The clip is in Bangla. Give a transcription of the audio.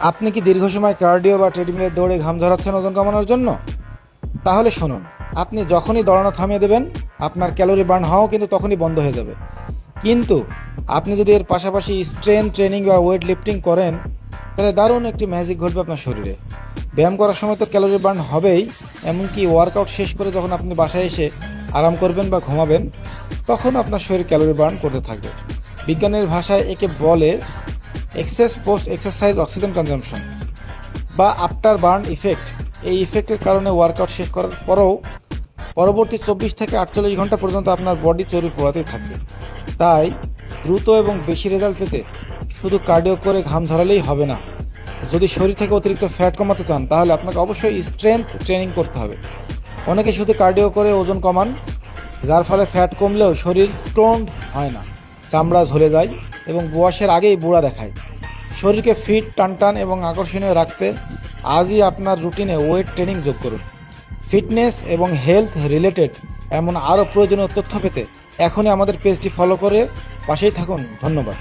আপনি কি দীর্ঘ সময় কার্ডিও বা ট্রেডমিলের দৌড়ে ঘাম ঝরাচ্ছেন ওজন কমানোর জন্য? তাহলে শুনুন, আপনি যখনই দৌড়ানো থামিয়ে দেবেন, আপনার ক্যালোরি বার্ন হওয়াও কিন্তু তখনই বন্ধ হয়ে যাবে। কিন্তু আপনি যদি এর পাশাপাশি স্ট্রেংথ ট্রেনিং বা ওয়েট লিফটিং করেন, তাহলে দারুণ একটি ম্যাজিক ঘটবে আপনার শরীরে। ব্যায়াম করার সময় তো ক্যালোরি বার্ন হবেই, এমনকি ওয়ার্কআউট শেষ করে যখন আপনি বাসায় এসে আরাম করবেন বা ঘুমাবেন, তখন আপনার শরীর ক্যালোরি বার্ন করতে থাকবে। বিজ্ঞানের ভাষায় একে বলে excess post exercise oxygen consumption বা আফটার বার্ন ইফেক্ট। এই ইফেক্টের কারণে ওয়ার্কআউট শেষ করার পরেও পরবর্তী 24 থেকে 48 ঘন্টা পর্যন্ত আপনার বডি চর্বি পোড়াতেই থাকবে। তাই দ্রুত এবং বেশি রেজাল্ট পেতে শুধু কার্ডিও করে ঘাম ঝরালেই হবে না। যদি শরীর থেকে অতিরিক্ত ফ্যাট কমাতে চান, তাহলে আপনাকে অবশ্যই স্ট্রেংথ ট্রেনিং করতে হবে। অনেকে শুধু কার্ডিও করে ওজন কমান, যার ফলে ফ্যাট কমলেও শরীর টোন্ড হয় না, চামড়া ঝরে যায় এবং বয়সের আগেই বুড়া দেখায়। শরীরকে ফিট, টানটান এবং আকর্ষণীয় রাখতে আজই আপনার রুটিনে ওয়েট ট্রেনিং যোগ করুন। ফিটনেস এবং হেলথ রিলেটেড এমন আরও প্রয়োজনীয় তথ্য পেতে এখনই আমাদের পেজটি ফলো করে পাশেই থাকুন। ধন্যবাদ।